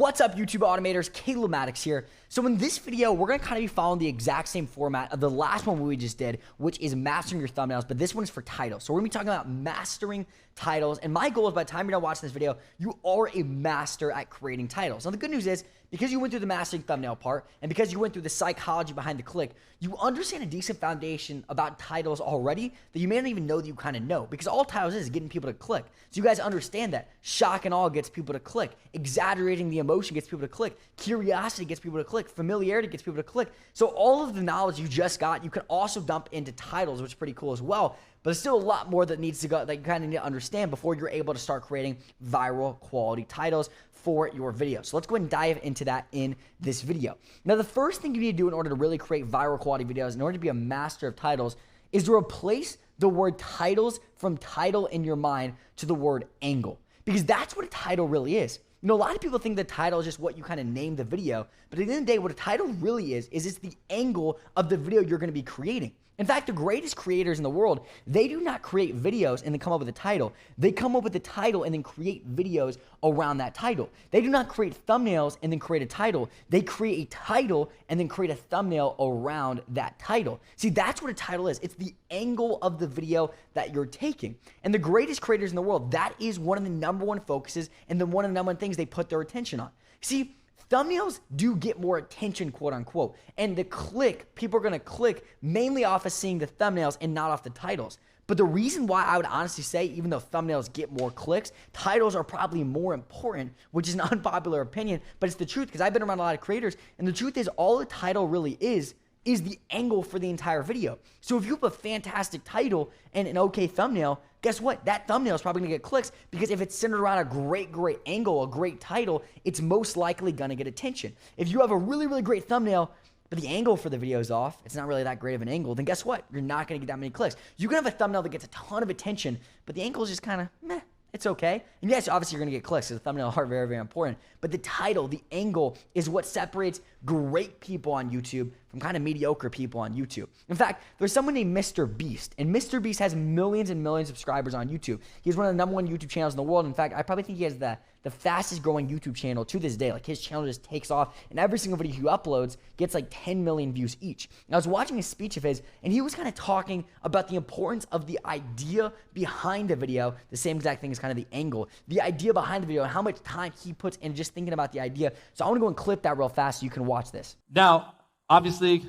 What's up, YouTube Automators? Caleb Maddox here. So in this video, we're going to kind of be following the exact same format of the last one we just did, which is mastering your thumbnails, but this one is for titles. So we're going to be talking about mastering titles, and my goal is by the time you're done watching this video, you are a master at creating titles. Now the good news is, because you went through the mastering thumbnail part, and because you went through the psychology behind the click, you understand a decent foundation about titles already that you may not even know that you kind of know, because all titles is getting people to click. So you guys understand that shock and awe gets people to click, exaggerating the emotion gets people to click, curiosity gets people to click, familiarity gets people to click. So all of the knowledge you just got, you can also dump into titles, which is pretty cool as well. But there's still a lot more that needs to go, that you kind of need to understand before you're able to start creating viral quality titles for your video. So let's go ahead and dive into that in this video. Now, the first thing you need to do in order to really create viral quality videos, in order to be a master of titles, is to replace the word titles from title in your mind to the word angle, because that's what a title really is. You know, a lot of people think the title is just what you kind of name the video, but at the end of the day, what a title really is it's the angle of the video you're going to be creating. In fact, the greatest creators in the world, they do not create videos and then come up with a title. They come up with a title and then create videos around that title. They do not create thumbnails and then create a title. They create a title and then create a thumbnail around that title. See, that's what a title is. It's the angle of the video that you're taking. And the greatest creators in the world, that is one of the number one focuses and then one of the number one things they put their attention on. See, thumbnails do get more attention, quote unquote. And the click, people are going to click mainly off of seeing the thumbnails and not off the titles. But the reason why I would honestly say, even though thumbnails get more clicks, titles are probably more important, which is an unpopular opinion, but it's the truth, because I've been around a lot of creators, and the truth is all the title really is the angle for the entire video. So if you have a fantastic title and an okay thumbnail, guess what? That thumbnail is probably gonna get clicks, because if it's centered around a great angle, a great title, it's most likely gonna get attention. If you have a really great thumbnail, but the angle for the video is off, it's not really that great of an angle, then guess what? You're not gonna get that many clicks. You can have a thumbnail that gets a ton of attention, but the angle is just kind of meh. It's okay. And yes, obviously you're going to get clicks, because the thumbnail are very important. But the title, the angle, is what separates great people on YouTube from kind of mediocre people on YouTube. In fact, there's someone named Mr. Beast, and Mr. Beast has millions and millions of subscribers on YouTube. He's one of the number one YouTube channels in the world. In fact, I probably think he has the fastest growing YouTube channel to this day. Like, his channel just takes off, and every single video he uploads gets like 10 million views each. And I was watching a speech of his, and he was kind of talking about the importance of the idea behind a video, the same exact thing as kind of the angle, the idea behind the video, and how much time he puts in just thinking about the idea. So I want to go and clip that real fast so you can watch this. Now, obviously,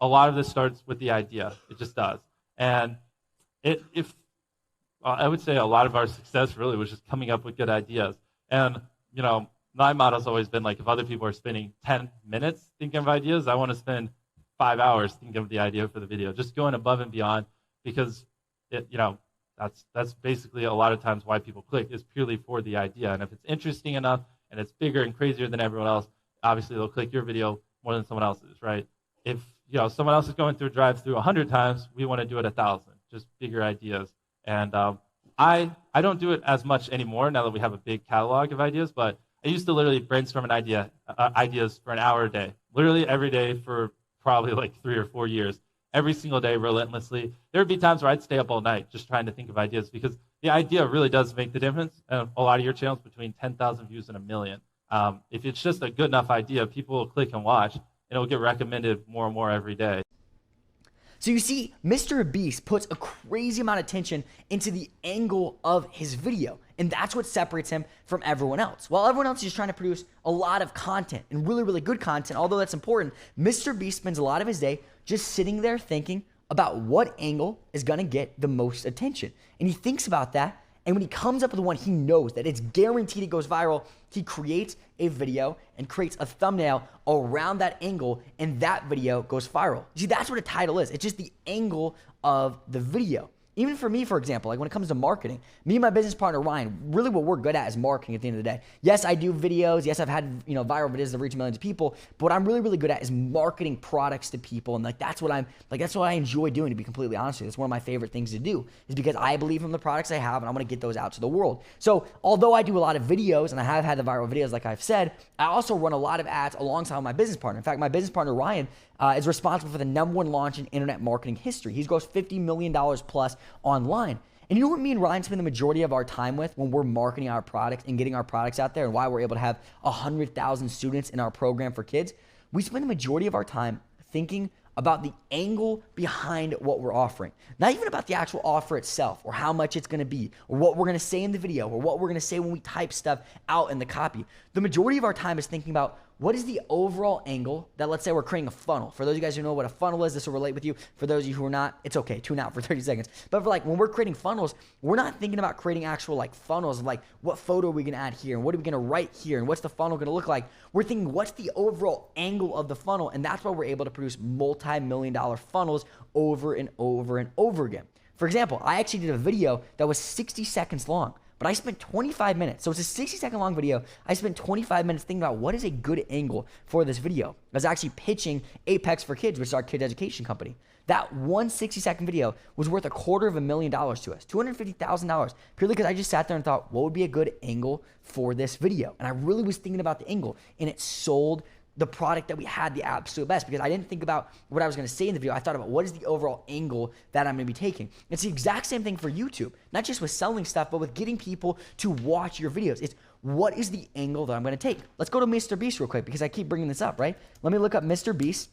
a lot of this starts with the idea. It just does. And I would say a lot of our success really was just coming up with good ideas. And, you know, my motto's always been like, if other people are spending 10 minutes thinking of ideas, I want to spend 5 hours thinking of the idea for the video, just going above and beyond, because that's basically a lot of times why people click, is purely for the idea. And if it's interesting enough and it's bigger and crazier than everyone else, obviously they'll click your video more than someone else's, right? If someone else is going through a drive-through 100 times, we want to do it 1,000, just bigger ideas. And I don't do it as much anymore now that we have a big catalog of ideas, but I used to literally brainstorm ideas for an hour a day, literally every day for probably like 3 or 4 years, every single day relentlessly. There would be times where I'd stay up all night just trying to think of ideas, because the idea really does make the difference. And a lot of your channels between 10,000 views and 1 million. If it's just a good enough idea, people will click and watch, and it'll get recommended more and more every day. So you see, Mr. Beast puts a crazy amount of attention into the angle of his video, and that's what separates him from everyone else. While everyone else is just trying to produce a lot of content, and really good content, although that's important, Mr. Beast spends a lot of his day just sitting there thinking about what angle is going to get the most attention. And he thinks about that, and when he comes up with one he knows that it's guaranteed it goes viral, he creates a video and creates a thumbnail around that angle, and that video goes viral. You see, that's what a title is. It's just the angle of the video. Even for me, for example, like when it comes to marketing, me and my business partner, Ryan, really what we're good at is marketing at the end of the day. Yes, I do videos. Yes, I've had, viral videos that reach millions of people, but what I'm really good at is marketing products to people. And that's what I enjoy doing, to be completely honest with you. It's one of my favorite things to do, is because I believe in the products I have and I want to get those out to the world. So although I do a lot of videos and I have had the viral videos, like I've said, I also run a lot of ads alongside my business partner. In fact, my business partner, Ryan, is responsible for the #1 launch in internet marketing history. He's grossed $50 million plus online. And you know what me and Ryan spend the majority of our time with when we're marketing our products and getting our products out there, and why we're able to have 100,000 students in our program for kids? We spend the majority of our time thinking about the angle behind what we're offering. Not even about the actual offer itself or how much it's gonna be or what we're gonna say in the video or what we're gonna say when we type stuff out in the copy. The majority of our time is thinking about what is the overall angle that, let's say we're creating a funnel. For those of you guys who know what a funnel is, this will relate with you. For those of you who are not, it's okay, tune out for 30 seconds. But for like when we're creating funnels, we're not thinking about creating actual like funnels of like what photo are we gonna add here and what are we gonna write here and what's the funnel gonna look like. We're thinking what's the overall angle of the funnel, and that's why we're able to produce multi-million-dollar funnels over and over and over again. For example, I actually did a video that was 60 seconds long. But I spent 25 minutes. So it's a 60-second long video. I spent 25 minutes thinking about what is a good angle for this video. I was actually pitching Apex for Kids, which is our kids education company. That one 60-second video was worth $250,000 to us, $250,000, purely because I just sat there and thought, what would be a good angle for this video? And I really was thinking about the angle, and it sold the product that we had the absolute best, because I didn't think about what I was going to say in the video. I thought about what is the overall angle that I'm going to be taking. It's the exact same thing for YouTube, not just with selling stuff, but with getting people to watch your videos. It's what is the angle that I'm going to take? Let's go to Mr. Beast real quick, because I keep bringing this up, right? Let me look up Mr. Beast,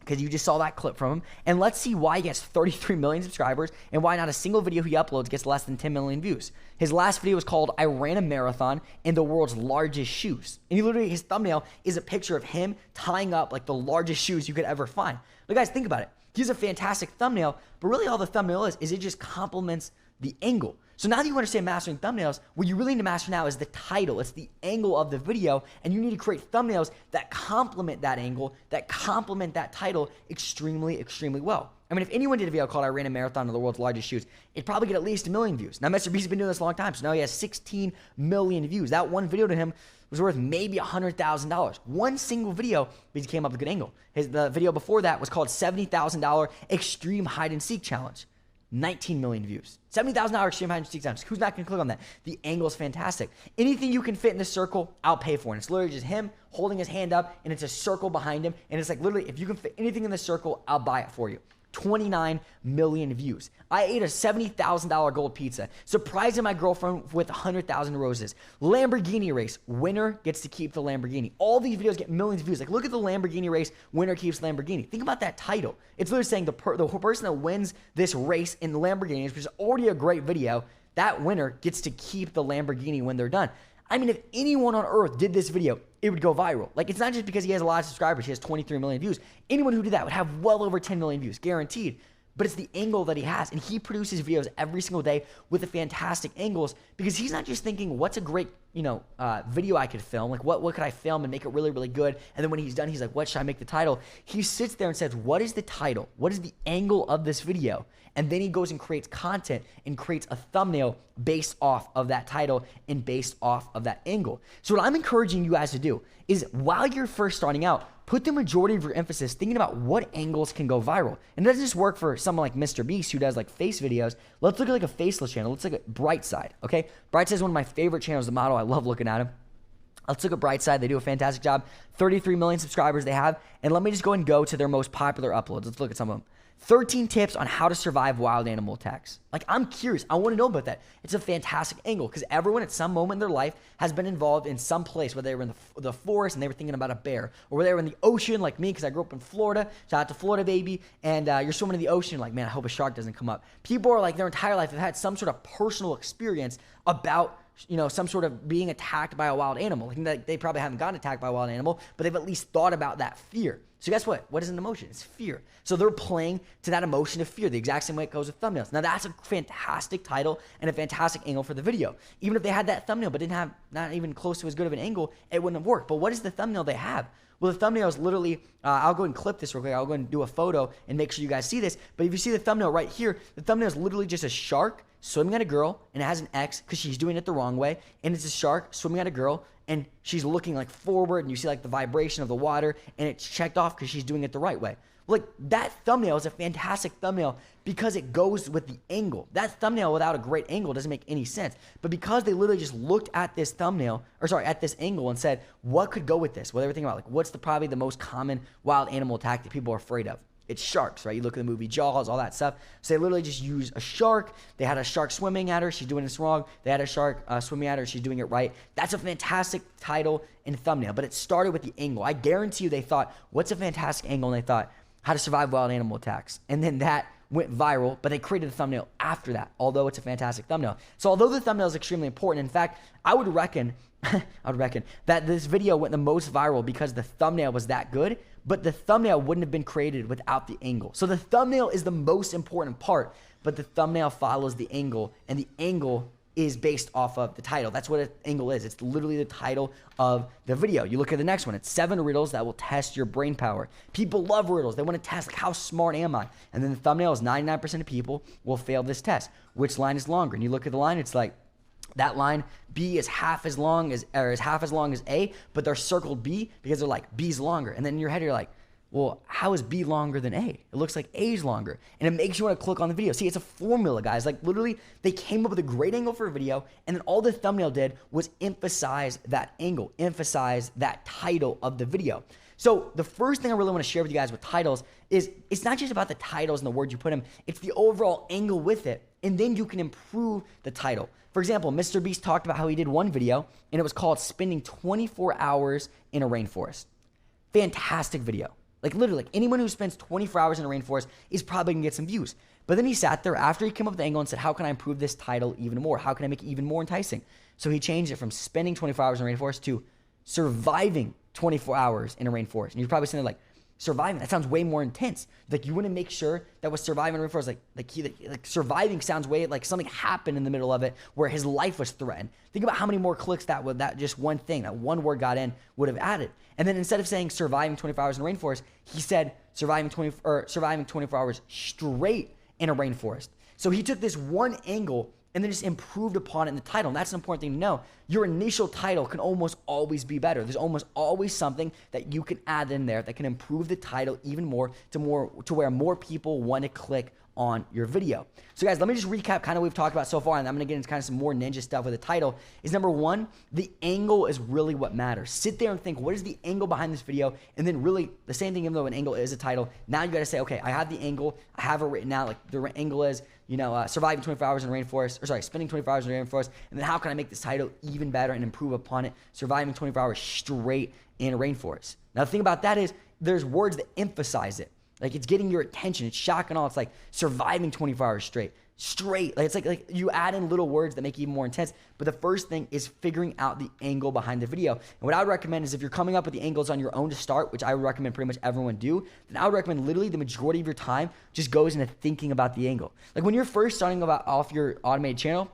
because you just saw that clip from him, and let's see why he gets 33 million subscribers and why not a single video he uploads gets less than 10 million views. His last video was called I Ran a Marathon in the World's Largest Shoes. And he literally, his thumbnail is a picture of him tying up like the largest shoes you could ever find. But guys, think about it. He's a fantastic thumbnail, but really all the thumbnail is it just complements the angle. So now that you understand mastering thumbnails, what you really need to master now is the title. It's the angle of the video, and you need to create thumbnails that complement that angle, that complement that title extremely, extremely well. I mean, if anyone did a video called I Ran a Marathon in the World's Largest Shoes, it'd probably get at least 1 million views. Now, Mr. Beast has been doing this a long time, so now he has 16 million views. That one video to him was worth maybe $100,000. One single video, but he came up with a good angle. The video before that was called $70,000 Extreme Hide and Seek Challenge. 19 million views. $70,000 extreme hide and seek challenge. Who's not going to click on that? The angle is fantastic. Anything you can fit in the circle, I'll pay for it. And it's literally just him holding his hand up, and it's a circle behind him. And it's like literally, if you can fit anything in the circle, I'll buy it for you. 29 million views. I ate a $70,000 gold pizza. Surprising my girlfriend with 100,000 roses. Lamborghini race. Winner gets to keep the Lamborghini. All these videos get millions of views. Like, look at the Lamborghini race. Winner keeps Lamborghini. Think about that title. It's literally saying the person that wins this race in the Lamborghini, which is already a great video, that winner gets to keep the Lamborghini when they're done. I mean, if anyone on earth did this video, it would go viral. Like, it's not just because he has a lot of subscribers. He has 23 million views. Anyone who did that would have well over 10 million views, guaranteed. But it's the angle that he has. And he produces videos every single day with the fantastic angles, because he's not just thinking, what's a great, video I could film? Like, what could I film and make it really, really good? And then when he's done, he's like, what should I make the title? He sits there and says, what is the title? What is the angle of this video? And then he goes and creates content and creates a thumbnail based off of that title and based off of that angle. So what I'm encouraging you guys to do is, while you're first starting out, put the majority of your emphasis thinking about what angles can go viral. And it doesn't just work for someone like Mr. Beast who does like face videos. Let's look at like a faceless channel. Let's look at Brightside, okay? Brightside is one of my favorite channels, the model. I love looking at him. Let's look at Brightside. They do a fantastic job. 33 million subscribers they have. And let me just go and go to their most popular uploads. Let's look at some of them. 13 tips on how to survive wild animal attacks. Like, I'm curious. I want to know about that. It's a fantastic angle, because everyone at some moment in their life has been involved in some place, whether they were in the forest and they were thinking about a bear, or whether they were in the ocean like me, because I grew up in Florida. Shout out to Florida, baby. And you're swimming in the ocean like, man, I hope a shark doesn't come up. People are like, their entire life have had some sort of personal experience about some sort of being attacked by a wild animal. Like, they probably haven't gotten attacked by a wild animal, but they've at least thought about that fear. So guess what? What is an emotion? It's fear. So they're playing to that emotion of fear, the exact same way it goes with thumbnails. Now, that's a fantastic title and a fantastic angle for the video. Even if they had that thumbnail but didn't have not even close to as good of an angle, it wouldn't have worked. But what is the thumbnail they have? Well, the thumbnail is literally, I'll go and clip this real quick. I'll go and do a photo and make sure you guys see this. But if you see the thumbnail right here, the thumbnail is literally just a shark swimming at a girl, and it has an X because she's doing it the wrong way. And it's a shark swimming at a girl, and she's looking like forward, and you see like the vibration of the water, and it's checked off because she's doing it the right way. Like, that thumbnail is a fantastic thumbnail because it goes with the angle. That thumbnail without a great angle doesn't make any sense. But because they literally just looked at this at this angle and said, what could go with this? Well, they were thinking about, like, what's probably the most common wild animal attack that people are afraid of? It's sharks, right? You look at the movie Jaws, all that stuff. So they literally just use a shark. They had a shark swimming at her. She's doing this wrong. They had a shark swimming at her. She's doing it right. That's a fantastic title and thumbnail, but it started with the angle. I guarantee you they thought, what's a fantastic angle? And they thought, how to survive wild animal attacks. And then that went viral, but they created a thumbnail after that, although it's a fantastic thumbnail. So although the thumbnail is extremely important, in fact, I would reckon that this video went the most viral because the thumbnail was that good, but the thumbnail wouldn't have been created without the angle. So the thumbnail is the most important part, but the thumbnail follows the angle, and the angle is based off of the title. That's what an angle is. It's literally the title of the video. You look at the next one. It's 7 riddles that will test your brain power. People love riddles. They want to test, like, how smart am I? And then the thumbnail is 99% of people will fail this test. Which line is longer? And you look at the line, it's like, that line B is half as long as A, but they're circled B because they're like, B's longer. And then in your head, you're like, well, how is B longer than A? It looks like A's longer. And it makes you want to click on the video. See, it's a formula, guys. Like, literally, they came up with a great angle for a video, and then all the thumbnail did was emphasize that angle, emphasize that title of the video. So the first thing I really want to share with you guys with titles is it's not just about the titles and the words you put in, it's the overall angle with it, and then you can improve the title. For example, Mr. Beast talked about how he did one video, and it was called Spending 24 Hours in a Rainforest. Fantastic video. Like, literally, like, anyone who spends 24 hours in a rainforest is probably going to get some views. But then he sat there after he came up with the angle and said, how can I improve this title even more? How can I make it even more enticing? So he changed it from spending 24 hours in a rainforest to surviving 24 hours in a rainforest. And you're probably saying, like, surviving, that sounds way more intense. Like, you want to make sure that with surviving a rainforest, like surviving sounds way like something happened in the middle of it where his life was threatened. Think about how many more clicks that just one thing, that one word got in, would have added. And then instead of saying surviving 24 hours in a rainforest, he said surviving 24 hours straight in a rainforest. So he took this one angle and then just improved upon it in the title. And that's an important thing to know. Your initial title can almost always be better. There's almost always something that you can add in there that can improve the title even more to where more people want to click on your video. So guys, let me just recap kind of what we've talked about so far, and I'm going to get into kind of some more ninja stuff with the title. Is number one, the angle is really what matters. Sit there and think, what is the angle behind this video? And then really the same thing, even though an angle is a title, now you got to say, okay, I have the angle, I have it written out, like the angle is, surviving 24 hours in a rainforest, spending 24 hours in a rainforest, and then how can I make this title even better and improve upon it? Surviving 24 hours straight in a rainforest. Now the thing about that is there's words that emphasize it. Like, it's getting your attention. It's shock and awe. It's like surviving 24 hours straight. Like, it's like you add in little words that make it even more intense. But the first thing is figuring out the angle behind the video. And what I would recommend is if you're coming up with the angles on your own to start, which I would recommend pretty much everyone do, then I would recommend literally the majority of your time just goes into thinking about the angle. Like, when you're first starting off your automated channel,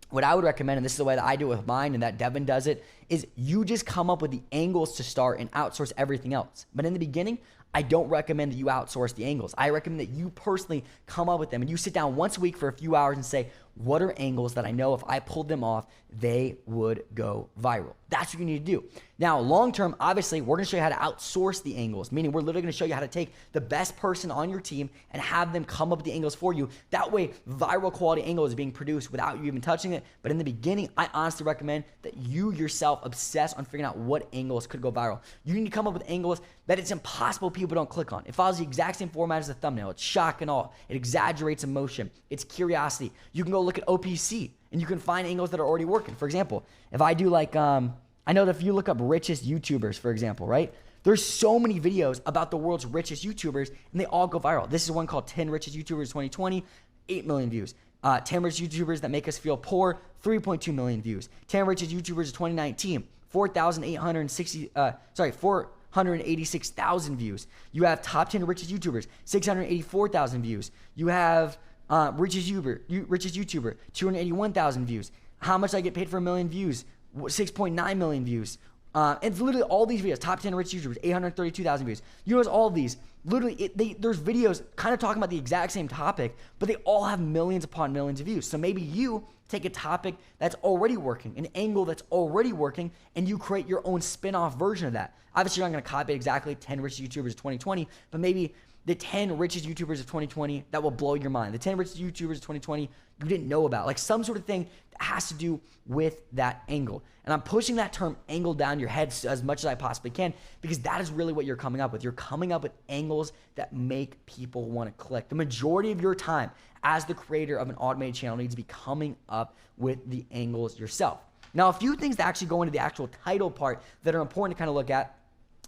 what I would recommend, and this is the way that I do it with mine and that Devin does it, is you just come up with the angles to start and outsource everything else. But in the beginning, I don't recommend that you outsource the angles. I recommend that you personally come up with them and you sit down once a week for a few hours and say, what are angles that I know if I pulled them off, they would go viral? That's what you need to do. Now, long term, obviously, we're going to show you how to outsource the angles, meaning we're literally going to show you how to take the best person on your team and have them come up with the angles for you. That way, viral quality angle is being produced without you even touching it. But in the beginning, I honestly recommend that you yourself obsess on figuring out what angles could go viral. You need to come up with angles that it's impossible people don't click on. It follows the exact same format as the thumbnail. It's shock and awe. It exaggerates emotion. It's curiosity. You can go look at OPC and you can find angles that are already working. For example, if I do like, I know that if you look up richest YouTubers, for example, right? There's so many videos about the world's richest YouTubers and they all go viral. This is one called 10 Richest YouTubers 2020, 8 million views. 10 richest YouTubers that make us feel poor, 3.2 million views. 10 richest YouTubers of 2019, 486,000 views. You have top 10 richest YouTubers, 684,000 views. You have richest YouTuber, 281,000 views. How much I get paid for 1 million views? 6.9 million views. And it's literally all these videos, top 10 rich YouTubers, 832,000 views. You notice all of these, literally, there's videos kind of talking about the exact same topic, but they all have millions upon millions of views. So maybe you take a topic that's already working, an angle that's already working, and you create your own spin-off version of that. Obviously, you're not going to copy exactly 10 rich YouTubers 2020, but maybe the 10 richest YouTubers of 2020 that will blow your mind. The 10 richest YouTubers of 2020 you didn't know about. Like some sort of thing that has to do with that angle. And I'm pushing that term angle down your head as much as I possibly can because that is really what you're coming up with. You're coming up with angles that make people want to click. The majority of your time as the creator of an automated channel needs to be coming up with the angles yourself. Now, a few things that actually go into the actual title part that are important to kind of look at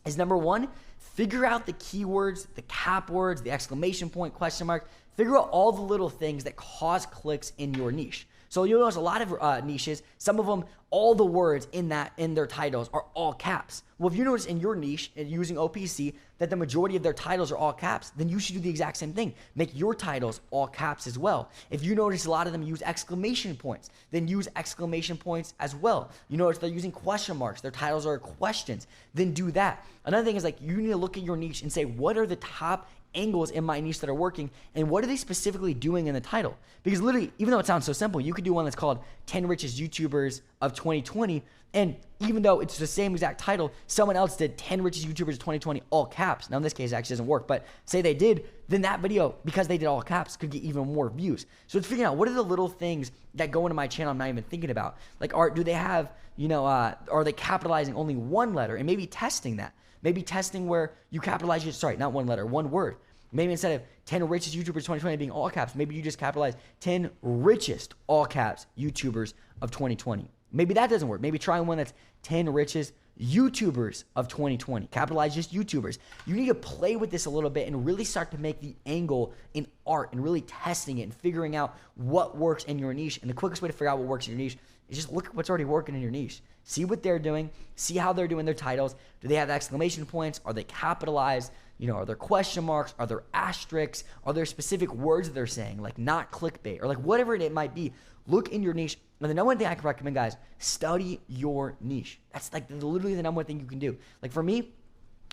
is number one, figure out the keywords, the cap words, the exclamation point, question mark. Figure out all the little things that cause clicks in your niche. So you'll notice a lot of niches, some of them, all the words in their titles are all caps. Well, if you notice in your niche using OPC that the majority of their titles are all caps, then you should do the exact same thing. Make your titles all caps as well. If you notice a lot of them use exclamation points, then use exclamation points as well. You notice they're using question marks, their titles are questions, then do that. Another thing is like you need to look at your niche and say, what are the top angles in my niche that are working and what are they specifically doing in the title? Because literally, even though it sounds so simple, you could do one that's called 10 richest YouTubers of 2020, and even though it's the same exact title, someone else did 10 richest YouTubers of 2020 all caps. Now in this case it actually doesn't work, but say they did, then that video, because they did all caps, could get even more views. So it's figuring out what are the little things that go into my channel I'm not even thinking about. Like do they have, are they capitalizing only one letter and maybe testing that? Maybe testing where you capitalize not one letter, one word. Maybe instead of 10 richest YouTubers 2020 being all caps, maybe you just capitalize 10 richest all caps YouTubers of 2020. Maybe that doesn't work. Maybe try one that's 10 richest YouTubers of 2020. Capitalize just YouTubers. You need to play with this a little bit and really start to make the angle in art and really testing it and figuring out what works in your niche. And the quickest way to figure out what works in your niche is just look at what's already working in your niche. See what they're doing. See how they're doing their titles. Do they have exclamation points? Are they capitalized? Are there question marks? Are there asterisks? Are there specific words that they're saying, like not clickbait or like whatever it might be? Look in your niche. And the number one thing I can recommend, guys, study your niche. That's like literally the number one thing you can do. Like for me,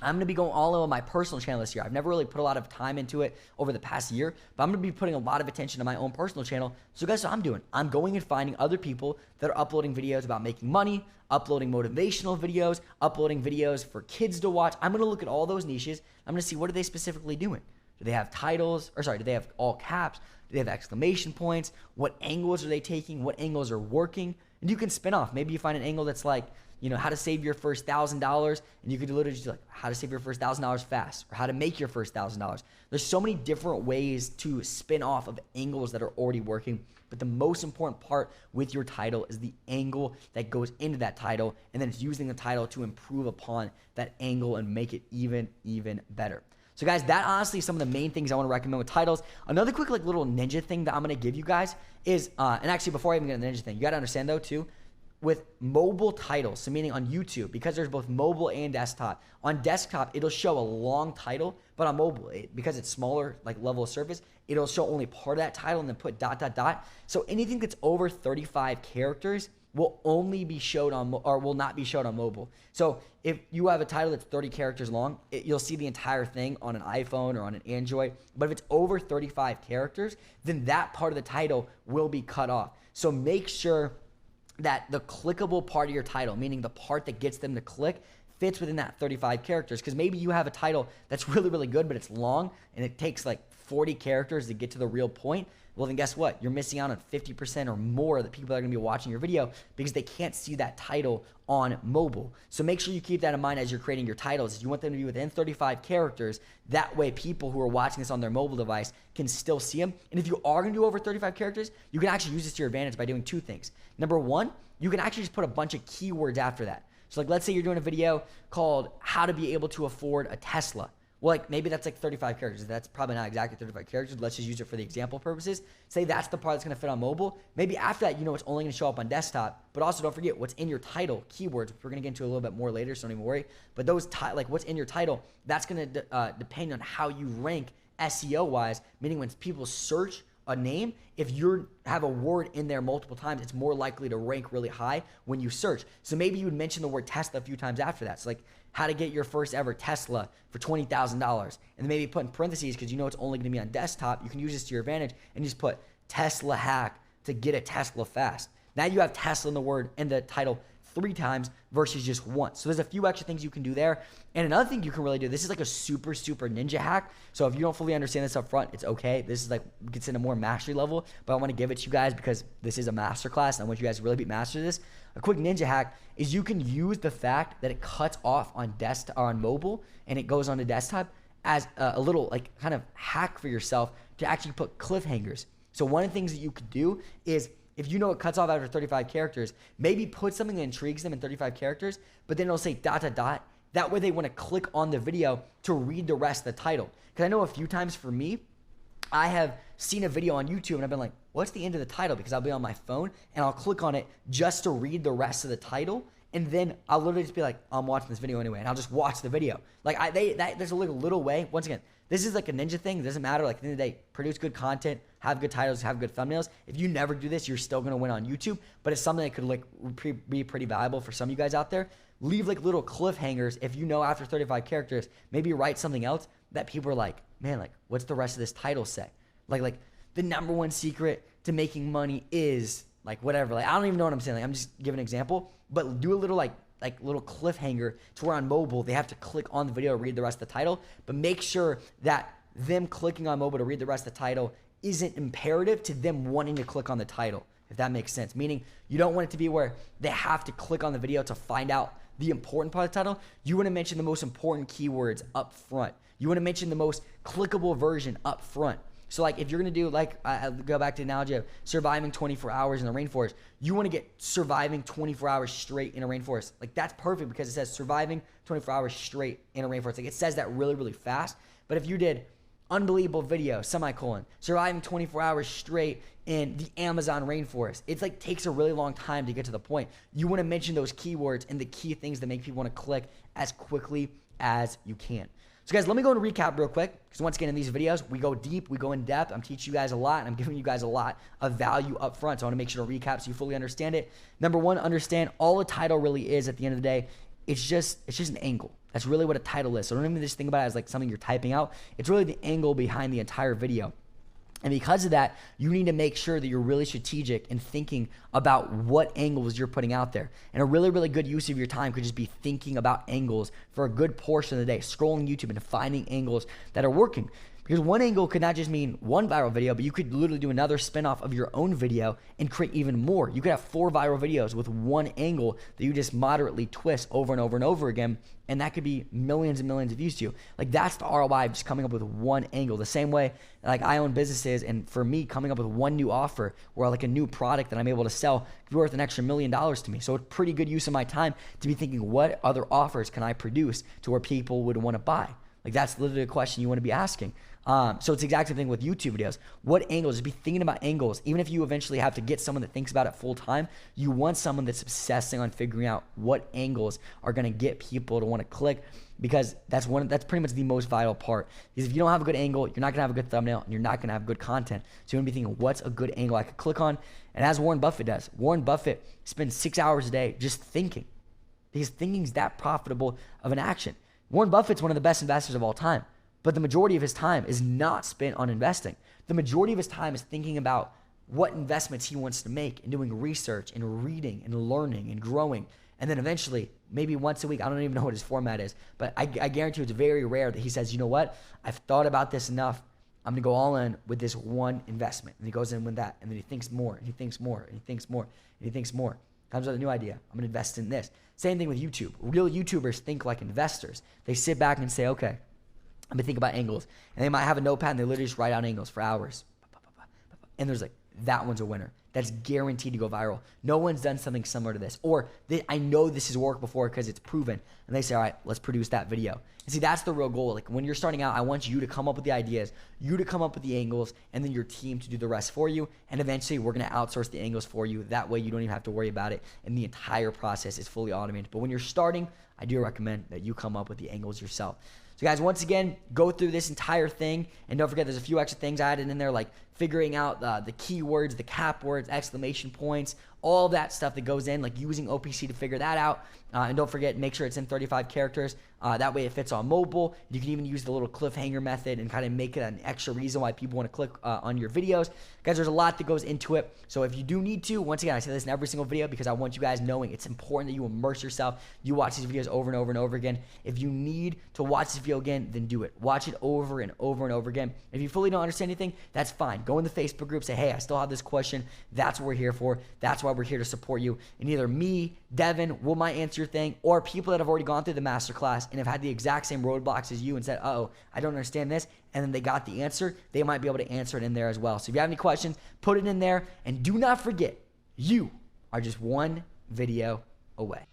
I'm going to be going all in on my personal channel this year. I've never really put a lot of time into it over the past year, but I'm going to be putting a lot of attention to my own personal channel. So guess what I'm doing? I'm going and finding other people that are uploading videos about making money, uploading motivational videos, uploading videos for kids to watch. I'm going to look at all those niches. I'm going to see what are they specifically doing. Do they have titles? Do they have all caps? Do they have exclamation points? What angles are they taking? What angles are working? And you can spin off. Maybe you find an angle that's like, how to save your first $1,000, and you could literally just like how to save your first $1,000 fast, or how to make your first $1,000. There's so many different ways to spin off of angles that are already working, but the most important part with your title is the angle that goes into that title, and then it's using the title to improve upon that angle and make it even better. So guys, that honestly is some of the main things I want to recommend with titles. Another quick little ninja thing that I'm going to give you guys is, and actually before I even get into the ninja thing, you got to understand though too, with mobile titles, so meaning on YouTube, because there's both mobile and desktop. On desktop, it'll show a long title, but on mobile, because it's smaller, like level of surface, it'll show only part of that title and then put ... So anything that's over 35 characters will only be showed on, or will not be showed on mobile. So if you have a title that's 30 characters long, you'll see the entire thing on an iPhone or on an Android. But if it's over 35 characters, then that part of the title will be cut off. So make sure that the clickable part of your title, meaning the part that gets them to click, fits within that 35 characters. Because maybe you have a title that's really good, but it's long and it takes like 40 characters to get to the real point. Well, then guess what? You're missing out on 50% or more of the people that are going to be watching your video because they can't see that title on mobile. So make sure you keep that in mind as you're creating your titles. You want them to be within 35 characters. That way people who are watching this on their mobile device can still see them. And if you are going to do over 35 characters, you can actually use this to your advantage by doing two things. Number one, you can actually just put a bunch of keywords after that. So like, let's say you're doing a video called how to be able to afford a Tesla. Well, like maybe that's like 35 characters. That's probably not exactly 35 characters. Let's just use it for the example purposes. Say that's the part that's going to fit on mobile. Maybe after that, it's only going to show up on desktop. But also don't forget what's in your title, keywords, which we're going to get into a little bit more later, so don't even worry. But those like what's in your title, that's going to depend on how you rank SEO-wise, meaning when people search a name, if you have a word in there multiple times, it's more likely to rank really high when you search. So maybe you would mention the word Tesla a few times after that. So like how to get your first ever Tesla for $20,000. And then maybe put in parentheses, because it's only going to be on desktop. You can use this to your advantage and just put Tesla hack to get a Tesla fast. Now you have Tesla in the word and the title 3 times versus just once. So there's a few extra things you can do there. And another thing you can really do, this is like a super ninja hack. So if you don't fully understand this up front, it's okay. This is like gets into more mastery level, but I want to give it to you guys because this is a masterclass and I want you guys to really be masters of this. A quick ninja hack is you can use the fact that it cuts off on desktop or on mobile and it goes on the desktop as a little like kind of hack for yourself to actually put cliffhangers. So one of the things that you could do is, if you know it cuts off after 35 characters, maybe put something that intrigues them in 35 characters, but then it'll say ... That way they want to click on the video to read the rest of the title. Because I know a few times for me, I have seen a video on YouTube and I've been like, what's the end of the title? Because I'll be on my phone and I'll click on it just to read the rest of the title. And then I'll literally just be like, I'm watching this video anyway. And I'll just watch the video. Like there's a little way. Once again, this is like a ninja thing. It doesn't matter. Like at the end of the day, produce good content, have good titles, have good thumbnails. If you never do this, you're still going to win on YouTube. But it's something that could like be pretty valuable for some of you guys out there. Leave like little cliffhangers. If you know after 35 characters, maybe write something else that people are like, man, like what's the rest of this title say? Like the #1 secret to making money is like whatever. Like I don't even know what I'm saying. Like I'm just giving an example, but do a little like little cliffhanger to where on mobile they have to click on the video to read the rest of the title, but make sure that them clicking on mobile to read the rest of the title isn't imperative to them wanting to click on the title, if that makes sense. Meaning you don't want it to be where they have to click on the video to find out the important part of the title. You want to mention the most important keywords up front. You want to mention the most clickable version up front. So like if you're going to do like, I go back to the analogy of surviving 24 hours in the rainforest, you want to get surviving 24 hours straight in a rainforest. Like that's perfect because it says surviving 24 hours straight in a rainforest. Like it says that really fast. But if you did unbelievable video, surviving 24 hours straight in the Amazon rainforest, it's like takes a really long time to get to the point. You want to mention those keywords and the key things that make people want to click as quickly as you can. So guys, let me go and recap real quick, because once again in these videos, we go deep, we go in depth. I'm teaching you guys a lot, and I'm giving you guys a lot of value up front. So I want to make sure to recap so you fully understand it. Number one, understand all a title really is at the end of the day. It's just an angle. That's really what a title is. So don't even just think about it as like something you're typing out. It's really the angle behind the entire video. And because of that, you need to make sure that you're really strategic in thinking about what angles you're putting out there. And a really good use of your time could just be thinking about angles for a good portion of the day, scrolling YouTube and finding angles that are working. Because one angle could not just mean one viral video, but you could literally do another spinoff of your own video and create even more. You could have 4 viral videos with one angle that you just moderately twist over and over again, and that could be millions and millions of views to you. Like that's the ROI of just coming up with one angle. The same way like I own businesses, and for me, coming up with one new offer or like a new product that I'm able to sell could be worth an extra $1 million to me. So it's pretty good use of my time to be thinking, what other offers can I produce to where people would want to buy? Like that's literally a question you want to be asking. So it's the exact same thing with YouTube videos. What angles? Just be thinking about angles. Even if you eventually have to get someone that thinks about it full time, you want someone that's obsessing on figuring out what angles are going to get people to want to click, because that's pretty much the most vital part. Because if you don't have a good angle, you're not going to have a good thumbnail and you're not going to have good content. So you want to be thinking, what's a good angle I could click on? And as Warren Buffett does, Warren Buffett spends 6 hours a day just thinking, because thinking is that profitable of an action. Warren Buffett's one of the best investors of all time. But the majority of his time is not spent on investing. The majority of his time is thinking about what investments he wants to make and doing research and reading and learning and growing. And then eventually, maybe once a week, I don't even know what his format is, but I guarantee you it's very rare that he says, you know what, I've thought about this enough. I'm going to go all in with this one investment. And he goes in with that. And then he thinks more and he thinks more and he thinks more and he thinks more. Comes with a new idea. I'm going to invest in this. Same thing with YouTube. Real YouTubers think like investors. They sit back and say, okay, I'm gonna think about angles, and they might have a notepad and they literally just write out angles for hours. And there's like, that one's a winner. That's guaranteed to go viral. No one's done something similar to this. Or I know this has worked before because it's proven. And they say, all right, let's produce that video. And see, that's the real goal. Like when you're starting out, I want you to come up with the ideas, you to come up with the angles, and then your team to do the rest for you. And eventually we're gonna outsource the angles for you. That way you don't even have to worry about it. And the entire process is fully automated. But when you're starting, I do recommend that you come up with the angles yourself. So guys, once again, go through this entire thing, and don't forget there's a few extra things I added in there, like figuring out the keywords, the cap words, exclamation points, all that stuff that goes in, like using OPC to figure that out. And don't forget, make sure it's in 35 characters. That way it fits on mobile. You can even use the little cliffhanger method and kind of make it an extra reason why people want to click on your videos. Guys, there's a lot that goes into it. So if you do need to, once again, I say this in every single video because I want you guys knowing it's important that you immerse yourself. You watch these videos over and over and over again. If you need to watch this video again, then do it. Watch it over and over and over again. If you fully don't understand anything, that's fine. Go in the Facebook group, say, hey, I still have this question. That's what we're here for. That's why we're here to support you. And either me, Devin, will might answer your thing, or people that have already gone through the masterclass and have had the exact same roadblocks as you and said, uh-oh, I don't understand this, and then they got the answer, they might be able to answer it in there as well. So if you have any questions, put it in there, and do not forget, you are just one video away.